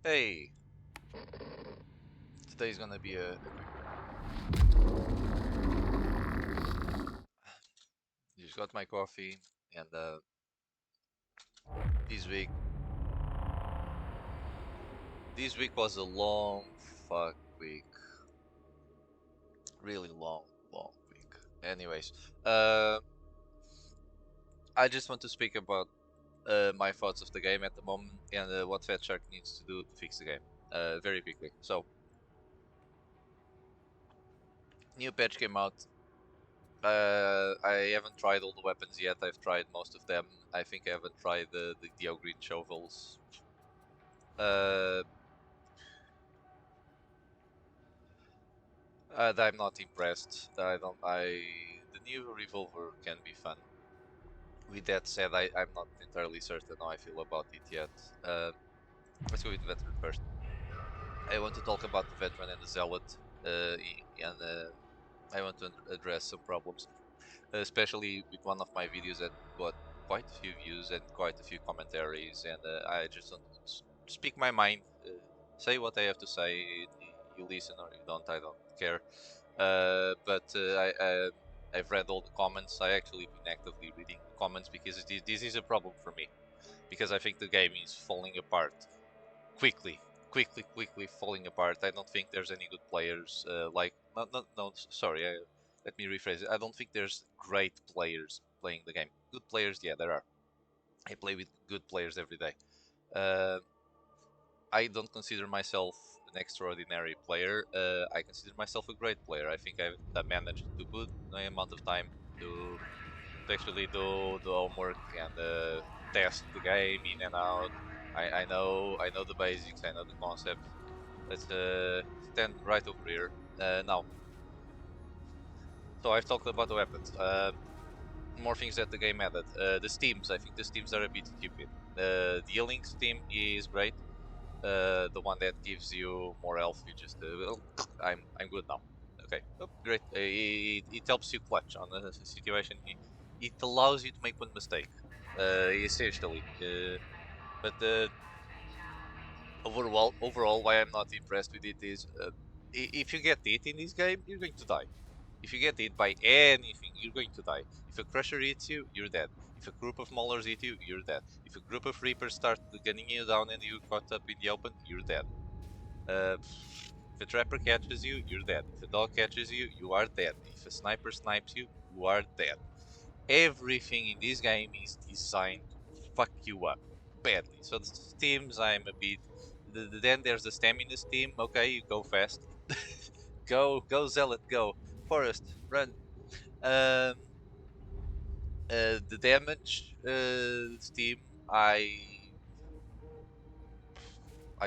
Hey, today's gonna be a just got my coffee and this week this week was a long fuck week. Really long week. Anyways, uh I just want to speak about my thoughts of the game at the moment and what Fatshark needs to do to fix the game. Very quickly. So, new patch came out. I haven't tried all the weapons yet. I've tried most of them. I think I haven't tried the Dio Green shovels. Uh, I'm not impressed. I don't. The new revolver can be fun. With that said, I'm not entirely certain how I feel about it yet. Let's go with the veteran first. I want to talk about the veteran and the zealot, and I want to address some problems, especially with one of my videos that got quite a few views and quite a few commentaries, and I just want to speak my mind, say what I have to say. You listen or you don't, I don't care. But I've read all the comments. I actually been actively reading the comments because this is a problem for me. Because I think the game is falling apart quickly, quickly falling apart. I don't think there's any good players. No, sorry. Let me rephrase it. I don't think there's great players playing the game. Good players, yeah, there are. I play with good players every day. Uh, I don't consider myself an extraordinary player. I consider myself a great player. I think I've managed to put the amount of time to actually do the homework and test the game in and out. I know the basics. I know the concepts. Let's stand right over here now. So I've talked about the weapons. More things that the game added. The steams. I think the steams are a bit stupid. The healing steam is great. The one that gives you more health, you just well, I'm good now. Okay, oh, great. It helps you clutch on the situation. It allows you to make one mistake, essentially. But overall, why I'm not impressed with it is, if you get hit in this game, you're going to die. If you get hit by anything, you're going to die. If a crusher hits you, you're dead. If a group of maulers hit you, you're dead. If a group of reapers start gunning you down and you caught up in the open, you're dead. Uh, if a trapper catches you, you're dead. If a dog catches you, you are dead. If a sniper snipes you, you are dead. Everything in this game is designed to fuck you up badly. So the steams, I'm a bit. Then there's the stamina steam. Okay, you go fast. Go, zealot, go. Forest, run. Um, the damage steam, I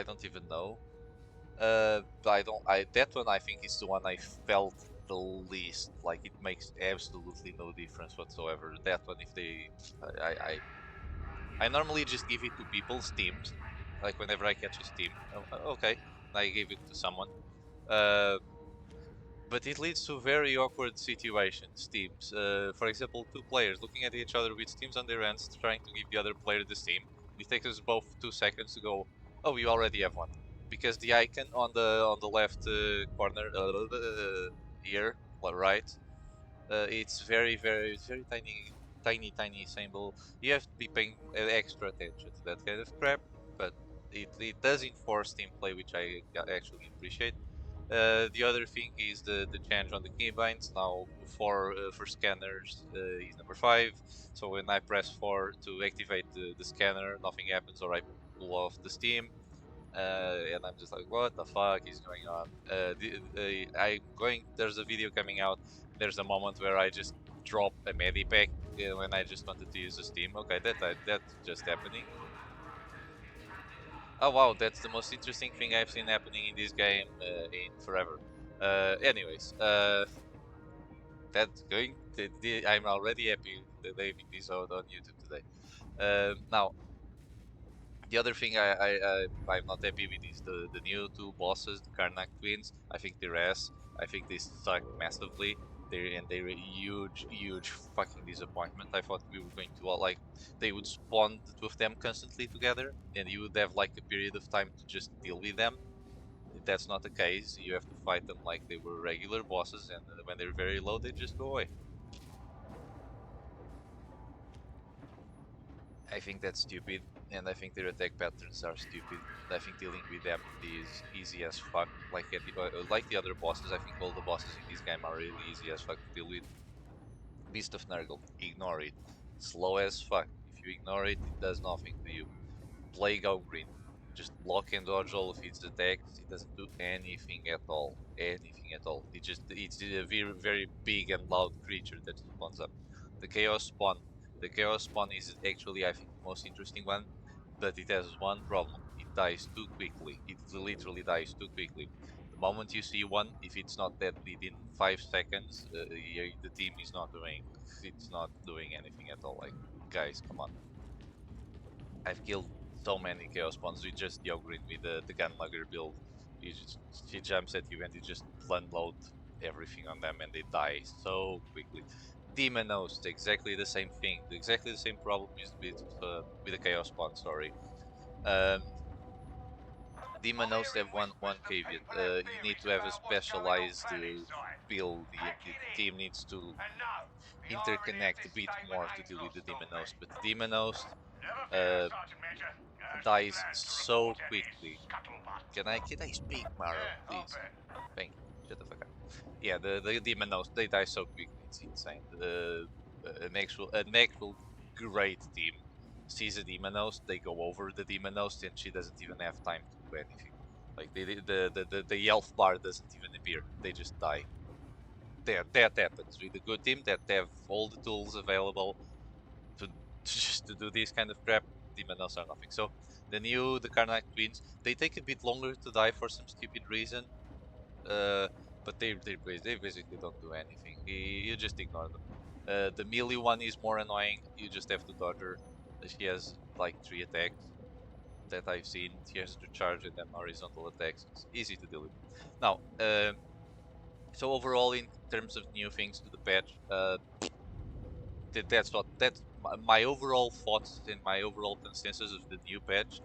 don't even know. I don't. I that one I think is the one I felt the least. Like it makes absolutely no difference whatsoever. That one, if they, I normally just give it to people steams. Like whenever I catch a steam, okay, I give it to someone. Uh, but it leads to very awkward situations. Teams, for example, two players looking at each other with steams on their hands, trying to give the other player the steam. It takes us both 2 seconds to go. Oh, you already have one, because the icon on the left corner here, right, it's very tiny symbol. You have to be paying extra attention to that kind of crap, but it does enforce team play, which I actually appreciate. The other thing is the change on the keybinds. Now for scanners is number 5. So when I press 4 to activate the scanner, nothing happens, or I pull off the steam. And I'm just like, what the fuck is going on? I'm going. There's a video coming out. There's a moment where I just drop a medipack when I just wanted to use the steam. Okay, that's just happening. Oh wow, that's the most interesting thing I've seen happening in this game in forever. Anyways, that's going. I'm already happy that leaving this out on YouTube today. Now, the other thing I'm not happy with is the new two bosses, the Karnak twins. I think they're ass. I think they suck massively. They're a huge fucking disappointment. I thought we were going to all like they would spawn the two of them constantly together, and you would have like a period of time to just deal with them. That's not the case. You have to fight them like they were regular bosses, and when they're very low, they just go away. I think that's stupid, and I think their attack patterns are stupid. I think dealing with them is easy as fuck. Like the other bosses, I think all the bosses in this game are really easy as fuck to deal with. Beast of Nurgle, ignore it. Slow as fuck. If you ignore it, it does nothing to you. Plague Green. Just block and dodge all of its attacks. It doesn't do anything at all. Anything at all. It's a very big and loud creature that spawns up. The Chaos Spawn. The Chaos Spawn is actually I think the most interesting one, but it has one problem. It dies too quickly. It literally dies too quickly. The moment you see one, if it's not dead within 5 seconds, the team is not doing. It's not doing anything at all. Like guys, come on. I've killed so many Chaos Spawns with just the Ogre with the Gunlugger build. She jumps at you and you just unload everything on them and they die so quickly. Demon Host, exactly the same thing. Exactly the same problem is with the Chaos Spawn, sorry. Um, Demon Host have one caveat. You need to have a specialized build. The team needs to interconnect a bit more to deal with the Demon Host. But the Demon Host uh, dies so quickly. Can I speak, Maro, please? Thank you. Shut the fuck up. Yeah, the demon knows they die so quickly. It's insane. An actual great team sees a demon host, they go over the demon host, and she doesn't even have time to do anything. Like the elf bar doesn't even appear. They just die. That happens with a good team that have all the tools available to just to do this kind of crap. Demon Hosts are nothing. So the Karnak twins, they take a bit longer to die for some stupid reason. Uh, but they basically don't do anything. You just ignore them. The melee one is more annoying. You just have to dodge her. She has like 3 attacks that I've seen. She has to charge and then horizontal attacks. It's easy to deal with. Now, so overall, in terms of new things to the patch, that's my overall thoughts and my overall consensus of the new patch.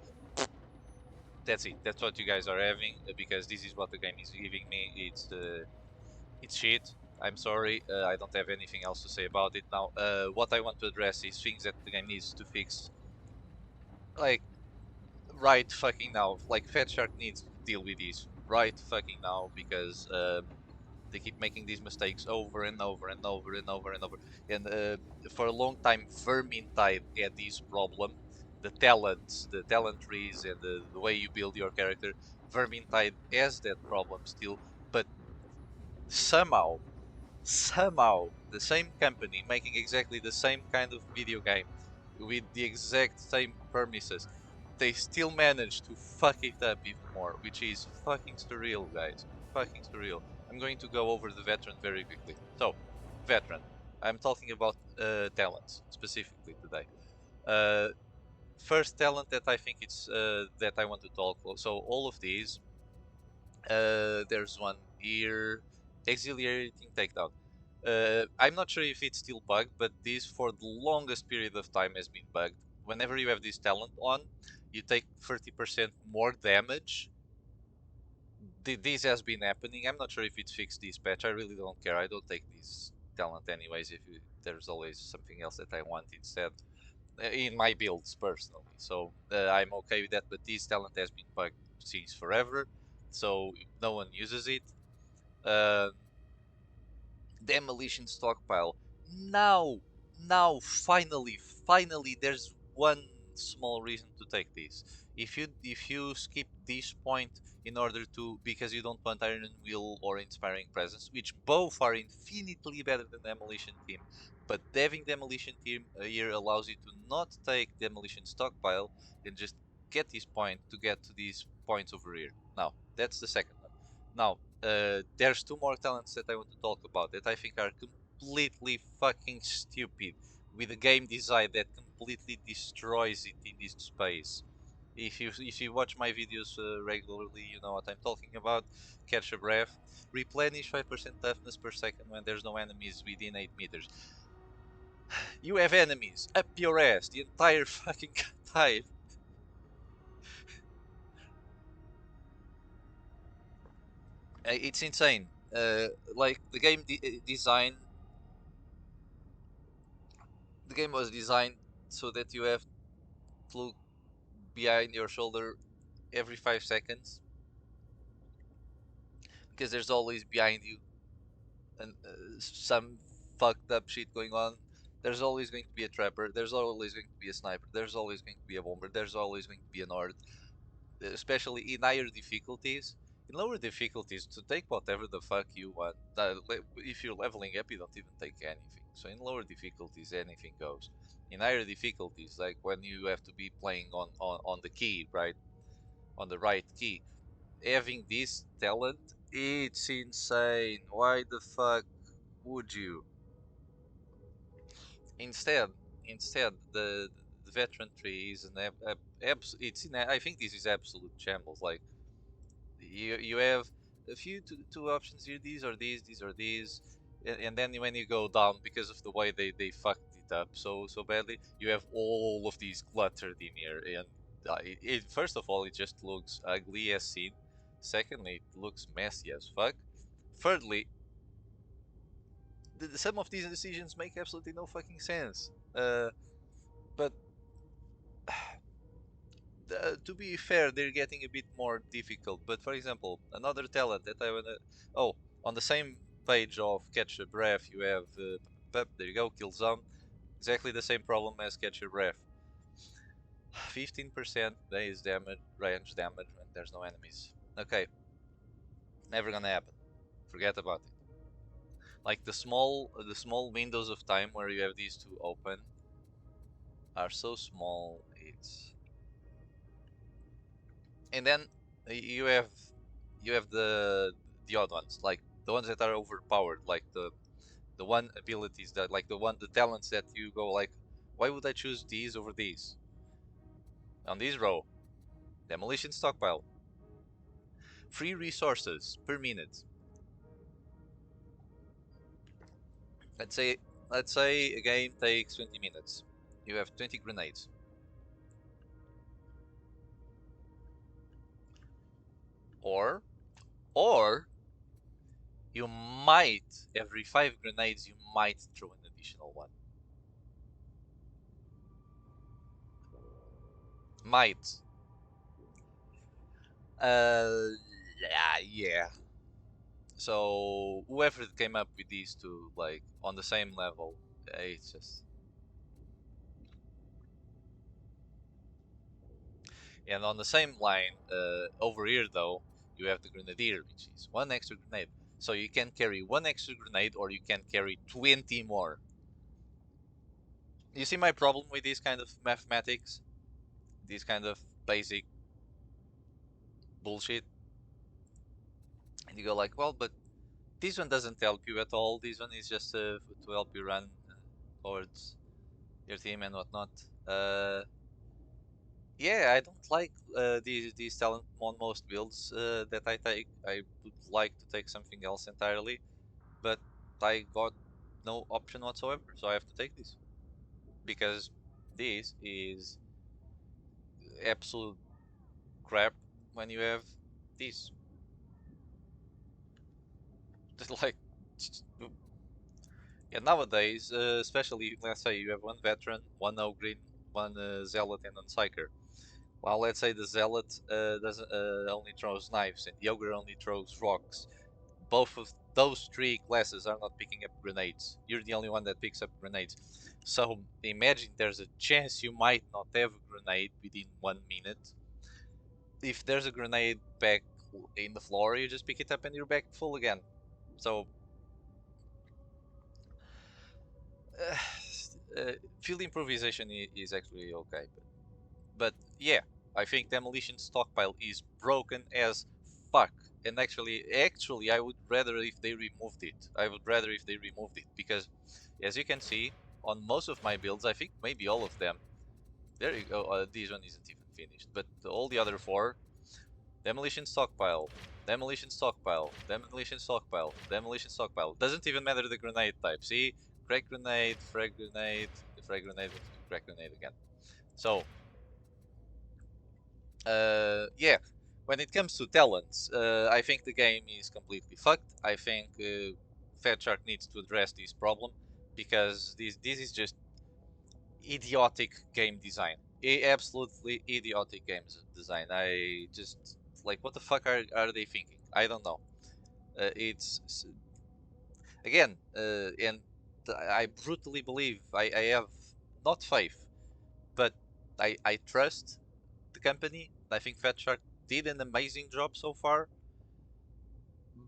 That's it. That's what you guys are having because this is what the game is giving me. It's shit. I'm sorry. I don't have anything else to say about it now. What I want to address is things that the game needs to fix. Like right fucking now. Like Fatshark needs to deal with this right fucking now because they keep making these mistakes over and over and over and over and over. And for a long time, Vermintide had this problem. The talents, the talent trees, and the way you build your character. Vermintide has that problem still, but somehow the same company making exactly the same kind of video game with the exact same premises, they still manage to fuck it up even more, which is fucking surreal, guys. Fucking surreal. I'm going to go over the veteran very quickly. So, veteran. I'm talking about talents specifically today. Uh, First talent that I think it's that I want to talk. So all of these there's one here. Exhilarating takedown. I'm not sure if it's still bugged, but this for the longest period of time has been bugged. Whenever you have this talent on, you take 30% more damage. This has been happening. I'm not sure if it's fixed this patch. I really don't care. I don't take this talent anyways. There's always something else that I want instead in my builds personally. So I'm okay with that. But this talent has been bugged since forever, so no one uses it. Uh, Demolition stockpile. Now, finally, there's one small reason to take this. If you skip this point in order to because you don't want Iron Will or Inspiring Presence, which both are infinitely better than Demolition Team, but having Demolition Team here allows you to not take Demolition stockpile and just get this point to get to these points over here. Now, that's the second one. Now, there's two more talents that I want to talk about that I think are completely fucking stupid with a game design that completely destroys it in this space. If you watch my videos regularly, you know what I'm talking about. Catch a breath. Replenish 5% toughness per second when there's no enemies within 8 meters. You have enemies up your ass the entire fucking time. It's insane. Like the game was designed so that you have to look behind your shoulder every 5 seconds because there's always behind you and some fucked up shit going on. There's always going to be a trapper. There's always going to be a sniper. There's always going to be a bomber. There's always going to be an horde. Especially in higher difficulties. In lower difficulties, to take whatever the fuck you want. If you're leveling up, you don't even take anything. So in lower difficulties, anything goes. In higher difficulties, like when you have to be playing on the key, right? On the right key. Having this talent, it's insane. Why the fuck would you? Instead, instead, the veteran tree is an it's in I think this is absolute shambles. Like you have a few two options here. These or these, and then when you go down because of the way they fucked it up so badly, you have all of these cluttered in here. And first of all, it just looks ugly as seen. Secondly, it looks messy as fuck. Thirdly, some of these decisions make absolutely no fucking sense. But to be fair, they're getting a bit more difficult. But for example, another talent that I wanna oh, on the same page of Catch Your Breath, you have there you go, Kill Zone. Exactly the same problem as Catch Your Breath. 15% base damage, range damage when there's no enemies. Okay, never gonna happen. Forget about it. Like the small windows of time where you have these two open are so small. And then you have the odd ones, like the ones that are overpowered, like the one abilities that like the talents that you go like, why would I choose these over these? On this row, demolition stockpile, free resources per minute. Let's say a game takes 20 minutes. You have 20 grenades. Or or you might, every 5 grenades, you might throw an additional one. Might. Yeah. So whoever came up with these two, like on the same level, it's just. And on the same line, over here though, you have the grenadier, which is one extra grenade. So you can carry one extra grenade, or you can carry 20 more. You see my problem with this kind of mathematics, this kind of basic bullshit, and you go like, well, but this one doesn't help you at all. This one is just to help you run towards your team and whatnot. Yeah, I don't like these talent on most builds that I take. I would like to take something else entirely, but I got no option whatsoever, so I have to take this because this is absolute crap when you have this. Just like, yeah, nowadays, especially let's say you have one veteran, one ogre, one zealot, and one psyker. Well, let's say the zealot doesn't only throws knives and the ogre only throws rocks. Both of those three classes are not picking up grenades. You're the only one that picks up grenades. So imagine there's a chance you might not have a grenade within 1 minute. If there's a grenade back in the floor, you just pick it up and you're back full again. So field improvisation is actually okay, but yeah, I think demolition stockpile is broken as fuck. And actually, I would rather if they removed it. I would rather if they removed it because, as you can see, on most of my builds, I think maybe all of them. There you go. This one isn't even finished. But all the other four, demolition stockpile, demolition stockpile, demolition stockpile, demolition stockpile. Doesn't even matter the grenade type. See, crack grenade, frag grenade, crack grenade again. So, yeah. When it comes to talents, I think the game is completely fucked. I think Fatshark needs to address this problem because this is just idiotic game design. Absolutely idiotic design. I just like, what the fuck are they thinking? I don't know. It's again, and I brutally believe I have not faith, but I trust the company. I think Fatshark did an amazing job so far,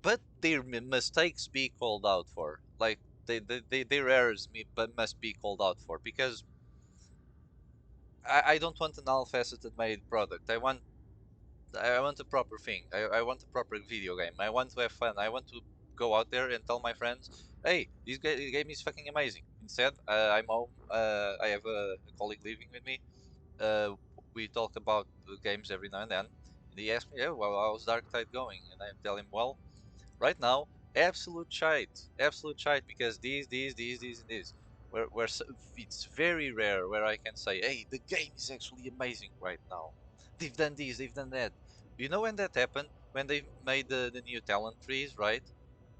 but their mistakes be called out for. Like their errors but must be called out for because I don't want an all-faceted made product. I want a proper thing. I want a proper video game. I want to have fun. I want to go out there and tell my friends, "Hey, this game is fucking amazing." Instead, I'm home. I have a colleague living with me. Uh, we talk about the games every now and then. And he asks me, "Yeah, well, how's Darktide going?" And I tell him, "Well, right now, absolute shite, because these, and these. Where it's very rare where I can say, hey, the game is actually amazing right now. They've done this, they've done that. You know when that happened? When they made the new talent trees, right?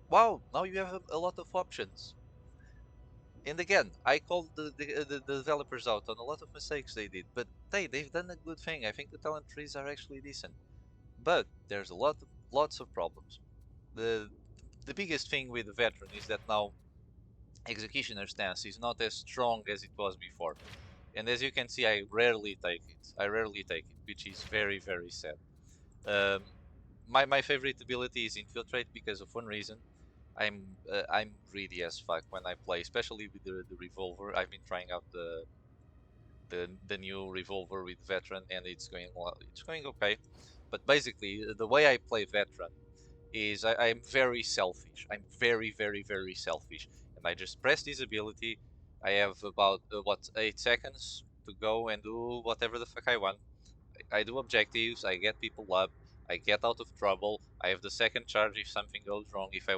Wow, now you have a lot of options. And again, I called the developers out on a lot of mistakes they did, but they've done a good thing. I think the talent trees are actually decent, but there's lots of problems. The the biggest thing with the veteran is that now executioner stance is not as strong as it was before. And as you can see, I rarely take it. I rarely take it, which is very sad. Um, my favorite ability is infiltrate because of one reason. I'm greedy as fuck when I play, especially with the revolver. I've been trying out the new revolver with veteran, and it's going okay. But basically, the way I play veteran is I'm very selfish. I'm very selfish, and I just press this ability. I have about what 8 seconds to go and do whatever the fuck I want. I do objectives. I get people up. I get out of trouble. I have the second charge if something goes wrong. If I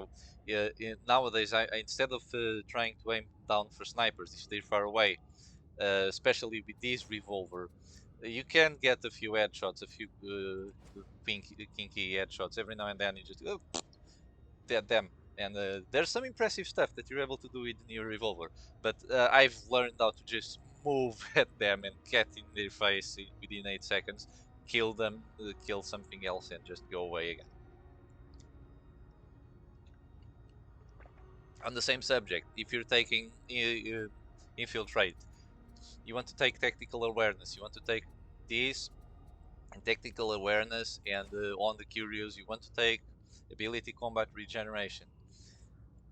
nowadays instead of trying to aim down for snipers if they're far away, especially with this revolver, you can get a few headshots, a few kinky headshots every now and then. You just dead them. And there's some impressive stuff that you're able to do with the new revolver. But I've learned how to just move at them and get in their face within 8 seconds, kill them, kill something else, and just go away again. On the same subject, if you're taking infiltrate, you want to take tactical awareness, you want to take this and tactical awareness, and on the curious, you want to take ability combat regeneration.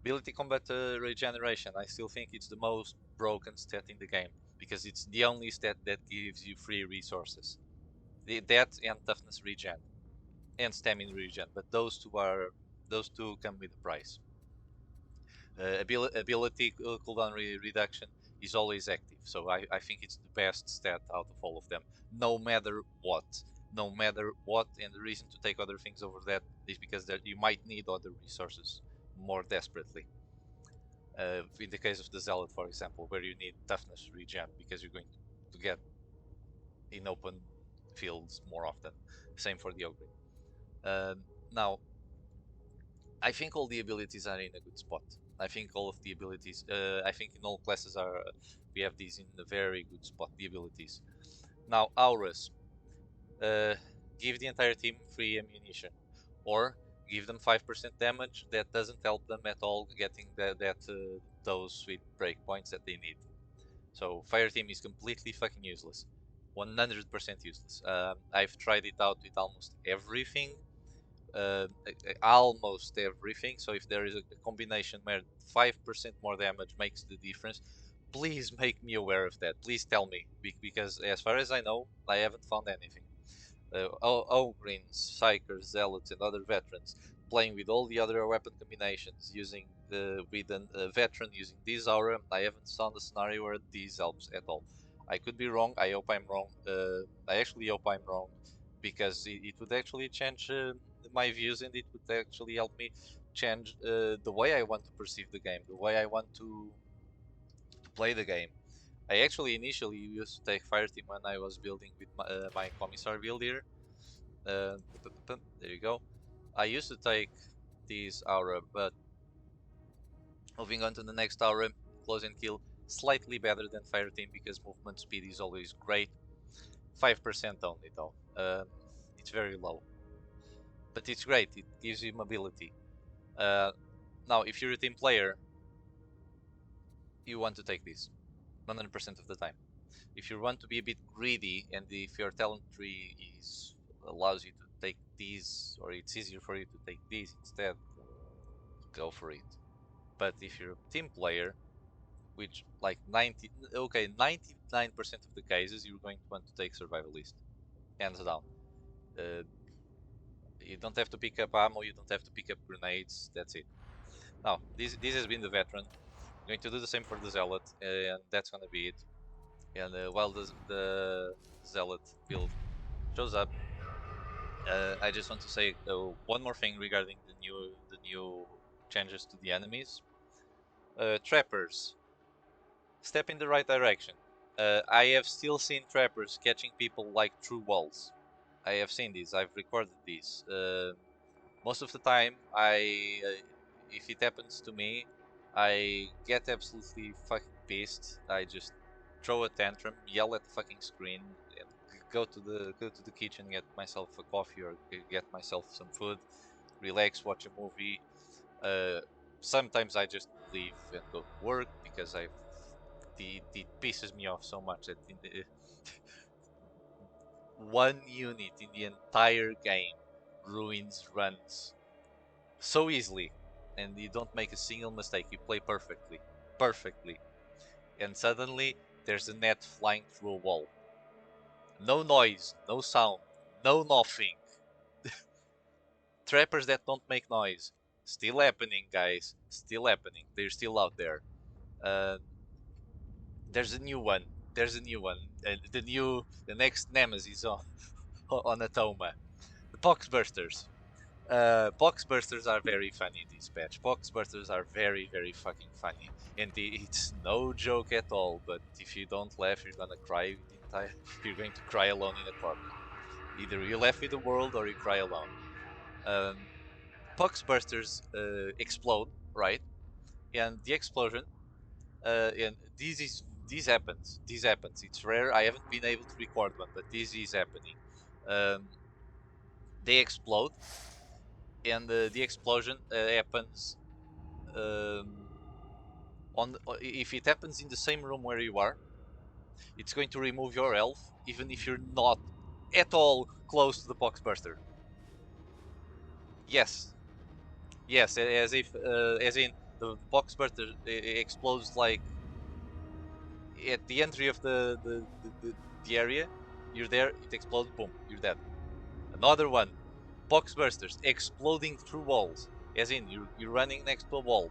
Ability combat regeneration, I still think it's the most broken stat in the game because it's the only stat that gives you free resources. That and toughness regen and stamina regen, but those two come with a price. Ability cooldown reduction is always active, so I think it's the best stat out of all of them, no matter what. No matter what, and the reason to take other things over that is because that you might need other resources more desperately. In the case of the Zealot, for example, where you need toughness regen because you're going to get in open fields more often. Same for the Ogre. Now, I think all the abilities are in a good spot. I think all of the abilities, I think in all classes we have these in a very good spot, the abilities. Now, auras, uh, give the entire team free ammunition, or give them 5% damage. That doesn't help them at all getting those sweet breakpoints that they need. So fire team is completely fucking useless, 100% useless. I've tried it out with almost everything, almost everything. So if there is a combination where 5% more damage makes the difference, please make me aware of that. Please tell me, because as far as I know, I haven't found anything. Ogryns, Psychers, Zealots, and other veterans playing with all the other weapon combinations, using with a veteran using this aura. I haven't found a scenario where this helps at all. I could be wrong. I hope I'm wrong. I actually hope I'm wrong because it would actually change my views, and it would actually help me change the way I want to perceive the game, the way I want to play the game. I actually initially used to take Fireteam when I was building with my Commissar build here. There you go. I used to take this Aura, but moving on to the next Aura, Close and Kill, slightly better than Fireteam because movement speed is always great. 5% only though. It's very low, but it's great. It gives you mobility. Now, if you're a team player, you want to take this 100% of the time. If you want to be a bit greedy, and if your talent tree allows you to take these, or it's easier for you to take these instead, go for it. But if you're a team player, which like 99% of the cases, you're going to want to take survivalist, hands down. Uh, you don't have to pick up ammo, you don't have to pick up grenades. That's it. Now, this has been the veteran. I'm going to do the same for the zealot, and that's gonna be it. And while the zealot build shows up, I just want to say one more thing regarding the new changes to the enemies. Trappers, step in the right direction. I have still seen trappers catching people like through walls. I have seen these. I've recorded these. Most of the time, if it happens to me, I get absolutely fucking pissed. I just throw a tantrum, yell at the fucking screen, and go to the kitchen, get myself a coffee or get myself some food, relax, watch a movie. Uh, Sometimes I just leave and go to work because it pisses me off so much that one unit in the entire game ruins runs so easily, and you don't make a single mistake. You play perfectly, and suddenly there's a net flying through a wall. No noise, no sound, no nothing. Trappers that don't make noise. Still happening, guys. Still happening. They're still out there. Uh, there's a new one. There's a new one. The next nemesis on Atoma. The Poxbursters. Poxbursters are very funny in this patch. Poxbursters are very fucking funny, and it's no joke at all. But if you don't laugh, you're gonna cry the entire. You're going to cry alone in a corner. Either you laugh with the world or you cry alone. Um, Poxbursters explode, right? And the explosion, and this happens. This happens. It's rare. I haven't been able to record one, but this is happening. Um, they explode, and the explosion happens um, if it happens in the same room where you are, it's going to remove your health, even if you're not at all close to the Poxbuster. Yes, yes, as in the Poxbuster explodes like at the entry of the area. You're there, it explodes, boom, you're dead. Another one, Poxbusters exploding through walls, as in you're running next to a wall.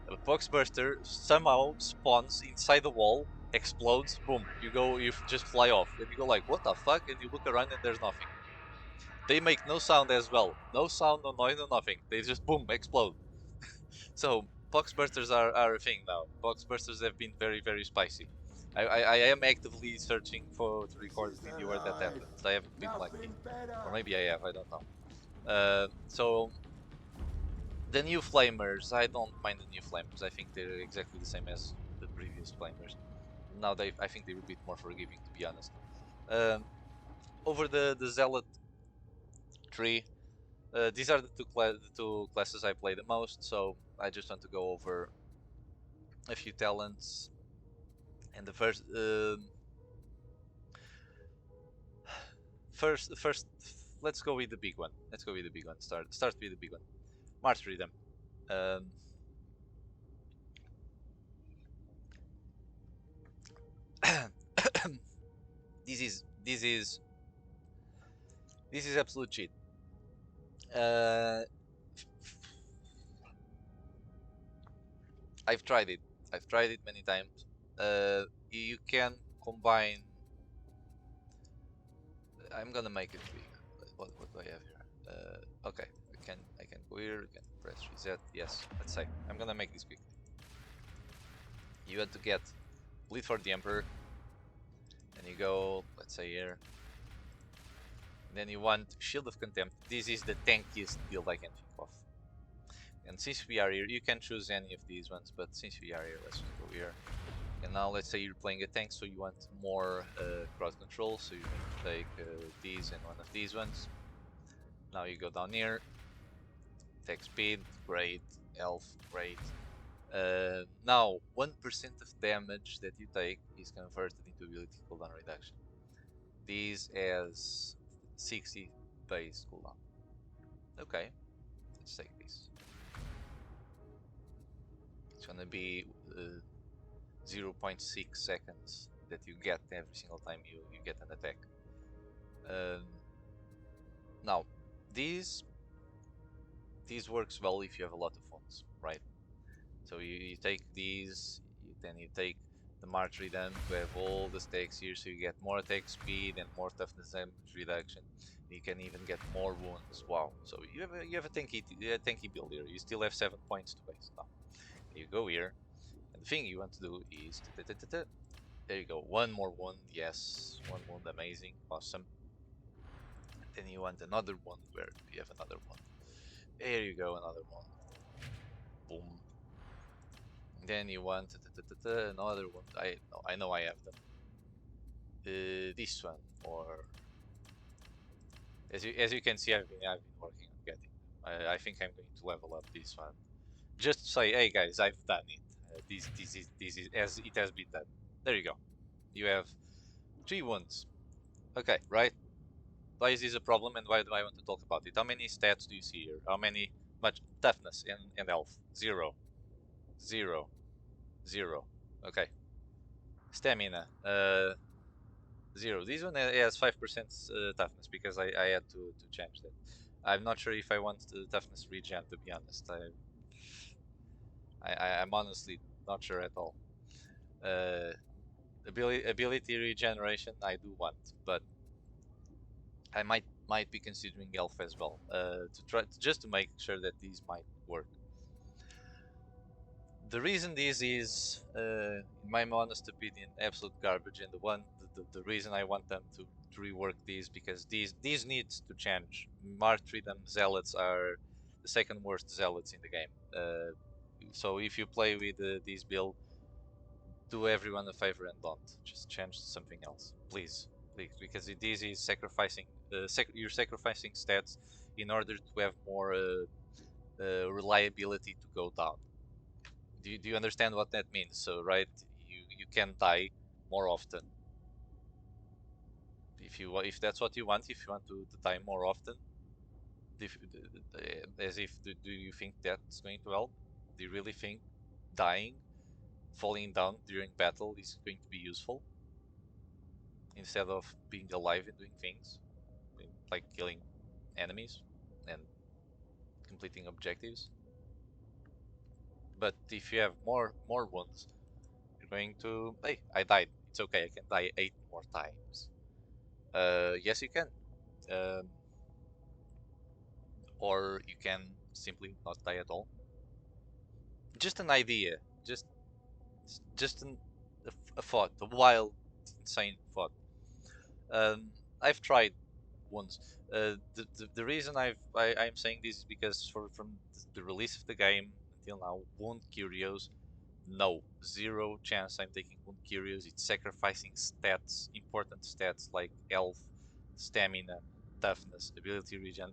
A Poxbuster somehow spawns inside the wall, explodes, boom, you just fly off, and you go like, what the fuck? And you look around and there's nothing. They make no sound as well, no sound, no noise, no nothing. They just boom, explode. So Poxbusters are a thing now. Poxbusters have been very spicy. I am actively searching to record a video where that happens. I haven't been lucky, or maybe I have. I don't know. So the new flamers, I don't mind the new flamers. I think they're exactly the same as the previous flamers. Now I think they're a bit more forgiving, to be honest. Um, Over the zealot tree, these are the two classes I play the most. So I just want to go over a few talents. And the first, let's go with the big one. Let's go with the big one. Start with the big one. Martyrdom. Um, this is this is this is absolute cheat. Uh, I've tried it. I've tried it many times. You can combine. I'm gonna make it bigger. What do I have here? Okay, I can go here. I can press reset. Yes, let's say I'm gonna make this quick. You had to get Bleed for the Emperor, and you go, let's say here. Then you want Shield of Contempt. This is the tankiest build I can think of. And since we are here, you can choose any of these ones, but since we are here, let's just go here. And now let's say you're playing a tank, so you want more crowd control, so you're going to take these and one of these ones. Now you go down here, attack speed, great, health, great. Now 1% of damage that you take is converted into ability cooldown reduction. This has 60 base cooldown. Okay, let's take this. It's gonna be 0.6 seconds that you get every single time you get an attack. Now, this works well if you have a lot of wounds, right? So you take these, then you take the March Redem to have all the stacks here, so you get more attack speed and more toughness damage reduction. You can even get more wounds. Wow! So you have a tanky build here. You still have 7 points to waste. Now you go here, and the thing you want to do is there you go. One more wound. Yes, one wound. Amazing, awesome. Then you want another one. Where you have another one? There you go, another one. Boom. Then you want another one. I know I have them. This one, or as you can see, I've been working on getting them. I think I'm going to level up this one. Just to say, hey guys, I've done it. This is as it has been done. There you go. You have 3 wounds. Okay, right? Why is this a problem, and why do I want to talk about it? How many stats do you see here? How much toughness and health? 0, 0, 0. Okay. Stamina. 0. This one has 5% toughness because I had to change that. I'm not sure if I want the toughness regen, to be honest. I'm honestly not sure at all. Ability regeneration I do want, but I might be considering health as well, to try just to make sure that these might work. The reason this is, in my honest opinion, absolute garbage, and the reason I want them to rework these, because these needs to change. Martyrdom zealots are the second worst zealots in the game. So if you play with this build, do everyone a favor and don't just change to something else, please, because this is sacrificing. You're sacrificing stats in order to have more reliability to go down. Do you understand what that means? So right, you can die more often if that's what you want. If you want to die more often, as if do you think that's going to help? Do you really think dying, falling down during battle is going to be useful instead of being alive and doing things like killing enemies and completing objectives? But if you have more wounds, you're going to, hey, I died. It's okay. I can die 8 more times. Yes, you can. Um, or you can simply not die at all. Just an idea. Just a thought. A wild, insane thought. I've tried once. The reason I'm saying this is because from the release of the game until now, Wound Curios, no, 0 chance I'm taking Wound Curios. It's sacrificing stats, important stats like health, stamina, toughness, ability regen,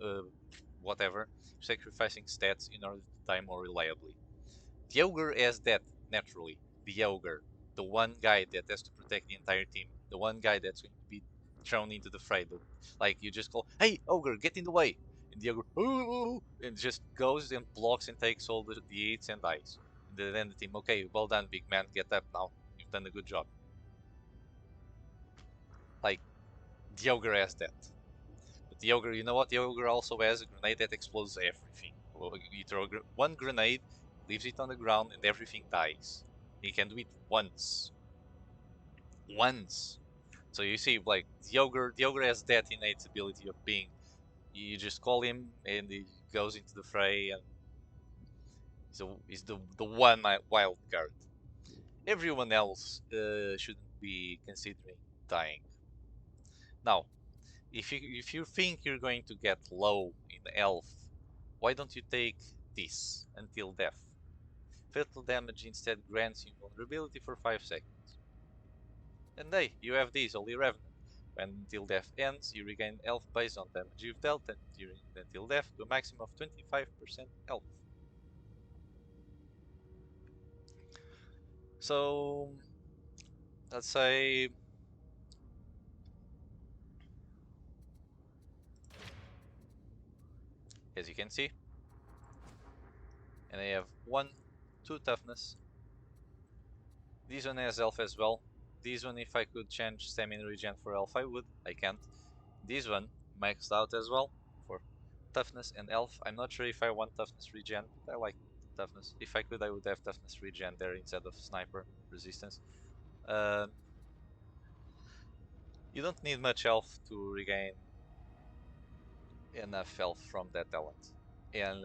whatever. Sacrificing stats in order to die more reliably. The ogre has that naturally. The ogre, the one guy that has to protect the entire team, the one guy that's going to be thrown into the fray. Like you just call, "Hey, ogre, get in the way," and the ogre, "Ooh," and just goes and blocks and takes all the hits and dies. And then the team, okay, well done, big man, get up now. You've done a good job. Like the ogre has that. But the ogre, you know what? The ogre also has a grenade that explodes everything. Well, you throw one grenade, leaves it on the ground, and everything dies. He can do it once. once. So you see, like the ogre has that innate ability of being. You just call him and he goes into the fray, and he's the one wild card. Everyone else shouldn't be considering dying. Now, if you think you're going to get low in health, why don't you take this until death? Fatal damage instead grants you vulnerability for 5 seconds. And hey, you have this, Holy Revenant. When until death ends, you regain health based on damage you've dealt and during until death to a maximum of 25% health. So, let's say as you can see, and I have 1, 2 toughness. This one has health as well. This one, if I could change stamina regen for health, I would. I can't. This one maxed out as well for toughness and health. I'm not sure if I want toughness regen, but I like toughness. If I could, I would have toughness regen there instead of sniper resistance. Um, you don't need much health to regain enough health from that talent. And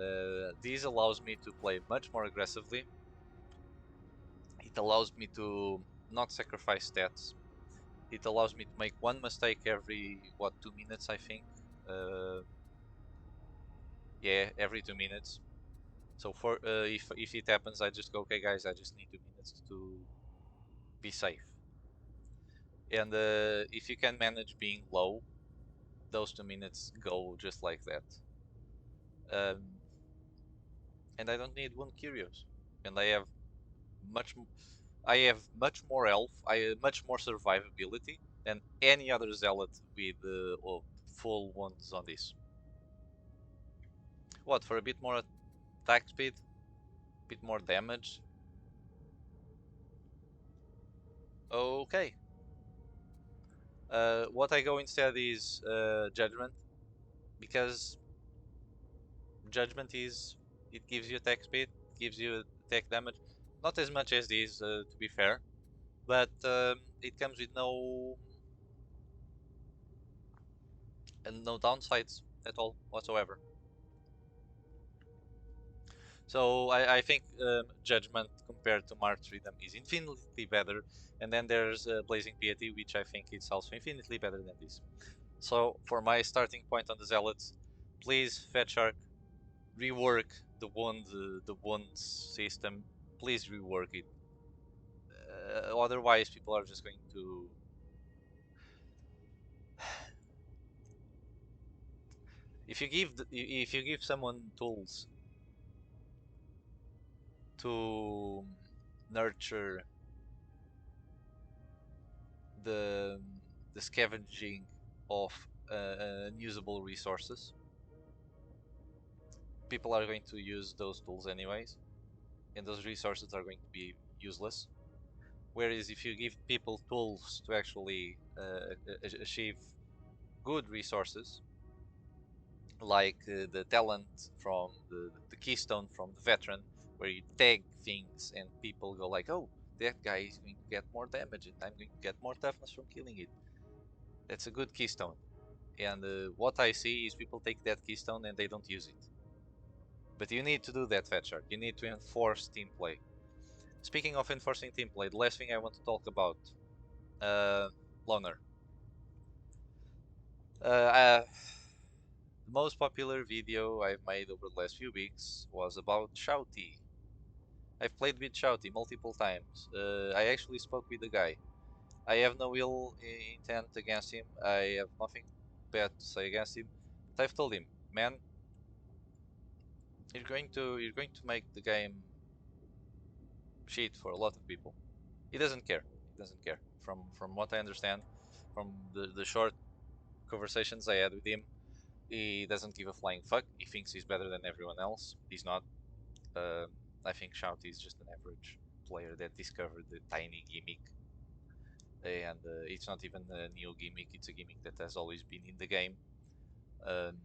this allows me to play much more aggressively. It allows me to not sacrifice stats. It allows me to make one mistake every, what, 2 minutes, I think? Uh, yeah, every 2 minutes. So for if it happens, I just go, okay, guys, I just need 2 minutes to be safe. And if you can manage being low, those 2 minutes go just like that. Um, and I don't need one curios, and much, I have much more health, I have much more survivability than any other zealot with full ones on this. What, for a bit more attack speed, a bit more damage? Okay. What I go instead is judgment, because judgment is, it gives you attack speed, gives you attack damage, not as much as these, to be fair, but it comes with no downsides at all whatsoever. So I think judgment compared to martyrdom is infinitely better, and then there's blazing piety, which I think is also infinitely better than this. So for my starting point on the zealots, please Fatshark, rework the wound system. Please rework it. Otherwise, people are just going to. If you give someone tools to nurture the the scavenging of unusable resources, people are going to use those tools anyways, and those resources are going to be useless. Whereas if you give people tools to actually achieve good resources, like the talent from the keystone from the veteran, where you tag things and people go like, oh, that guy is going to get more damage and I'm going to get more toughness from killing it. That's a good keystone. And what I see is people take that keystone and they don't use it. But you need to do that, Fatshark. You need to enforce team play. Speaking of enforcing team play, the last thing I want to talk about, uh, Loner. Uh, the most popular video I've made over the last few weeks was about Shouty. I've played with Shouty multiple times. I actually spoke with the guy. I have no ill intent against him. I have nothing bad to say against him. But I've told him, man, you're going to make the game shit for a lot of people. He doesn't care. He doesn't care. From what I understand, from the short conversations I had with him, he doesn't give a flying fuck. He thinks he's better than everyone else. He's not. Uh, I think Shouty is just an average player that discovered the tiny gimmick, and it's not even a new gimmick. It's a gimmick that has always been in the game. Um,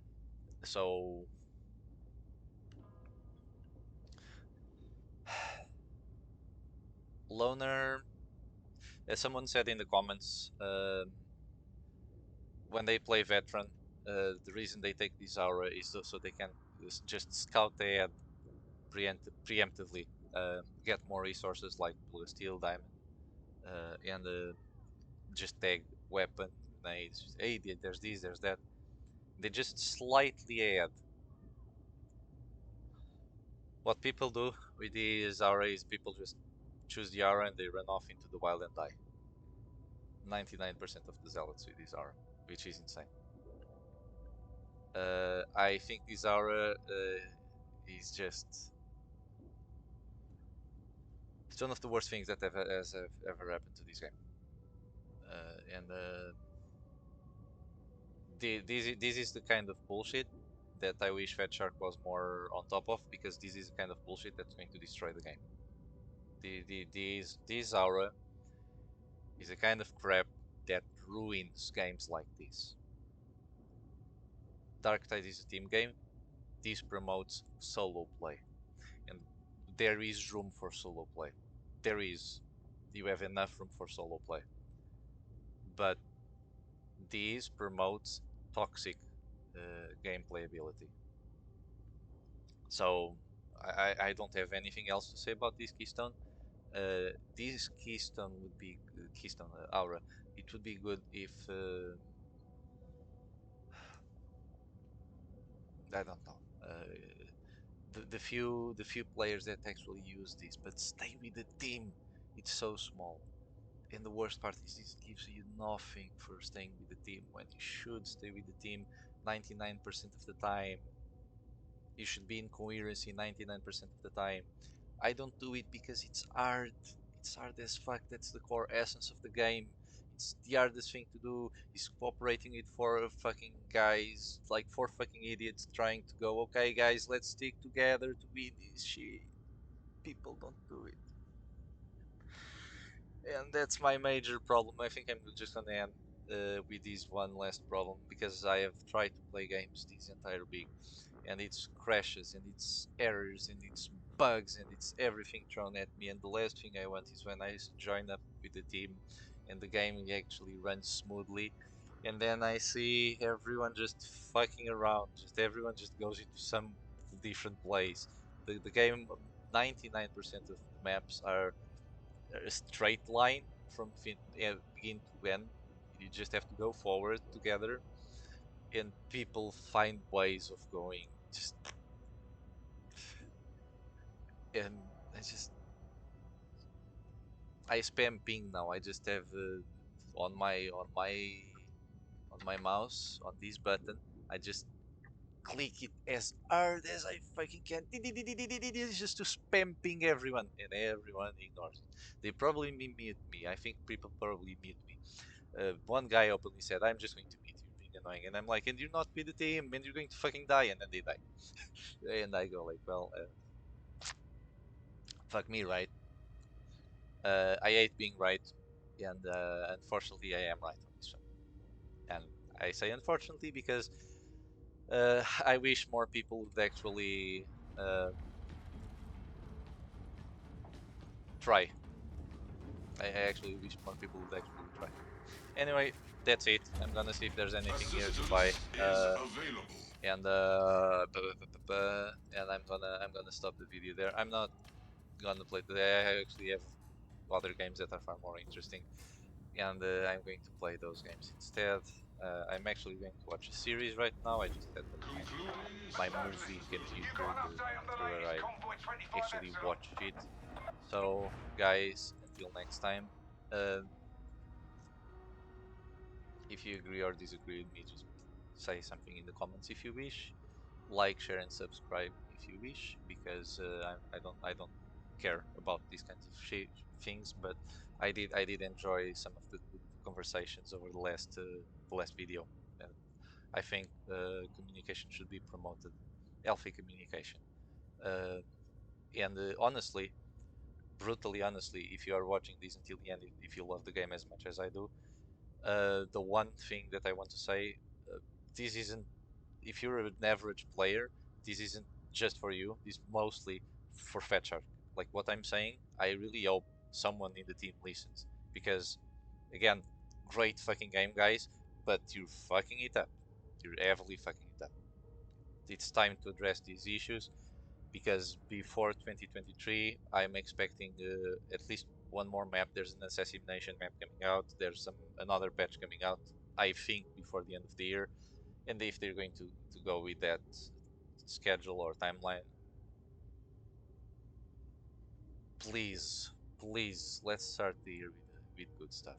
so Loner, As someone said in the comments, when they play veteran, the reason they take this aura is so they can just scout ahead preemptively, get more resources like blue steel, diamond, and just tag weapon. Grenades. Hey, there's this, there's that. They just slightly add. What people do with these aura is people just choose the aura and they run off into the wild and die. 99% of the zealots with this aura, which is insane. I think this aura is just it's one of the worst things that has ever happened to this game. And this is the kind of bullshit that I wish Fatshark was more on top of, because this is the kind of bullshit that's going to destroy the game. This aura is a kind of crap that ruins games like this. Darktide is a team game. This promotes solo play, and there is room for solo play. There is. You have enough room for solo play. But this promotes toxic gameplay ability. So I don't have anything else to say about this keystone. This keystone would be keystone aura. It would be good if I don't know. The few players that actually use this, but stay with the team. It's so small. And the worst part is this gives you nothing for staying with the team when you should stay with the team 99% of the time. You should be in coherency 99% of the time. I don't do it because it's hard. It's hard as fuck. That's the core essence of the game. It's the hardest thing to do is cooperating with four fucking guys, like four fucking idiots trying to go, okay guys, let's stick together to win this shit. People don't do it. And that's my major problem. I think I'm just gonna end with this one last problem, because I have tried to play games this entire week, and it's crashes and it's errors and it's bugs and it's everything thrown at me. And the last thing I want is when I join up with the team and the game actually runs smoothly, and then I see everyone just fucking around. Just everyone just goes into some different place. The game, 99% of the maps are a straight line from begin to end. You just have to go forward together, and people find ways of going just, and I spam ping now. I just have on my mouse on this button. I just click it as hard as I fucking can, just to spam ping everyone, and everyone ignores it. They probably mute me. I think people probably mute me. One guy openly said, "I'm just going to meet you, being annoying," and I'm like, "And you're not with the team, and you're going to fucking die," and then they die, and I go like, "Well, fuck me, right?" I hate being right, and unfortunately, I am right on this one. And I say unfortunately because I wish more people would actually try. I actually wish more people would actually try. Anyway, that's it. I'm gonna see if there's anything here to buy. And I'm gonna stop the video there. I'm not gonna play today. I actually have other games that are far more interesting, and I'm going to play those games instead. I'm actually going to watch a series right now. I just had my movie computer, computer where I actually watch it. So, guys, until next time. Uh, if you agree or disagree with me, just say something in the comments if you wish. Like, share, and subscribe if you wish, because I don't care about these kinds of things, but I did enjoy some of the good conversations over the last video. And I think communication should be promoted, healthy communication. Uh, and honestly, brutally honestly, if you are watching this until the end, if you love the game as much as I do, the one thing that I want to say, this isn't, if you're an average player, this isn't just for you. This is mostly for Fatshark. Like what I'm saying, I really hope someone in the team listens. because again, great fucking game, guys, but you're fucking it up. You're heavily fucking it up. It's time to address these issues because before 2023, I'm expecting at least one more map. There's an assassination map coming out. There's another patch coming out. I think before the end of the year, and if they're going to go with that schedule or timeline, please, please, let's start the year with good stuff.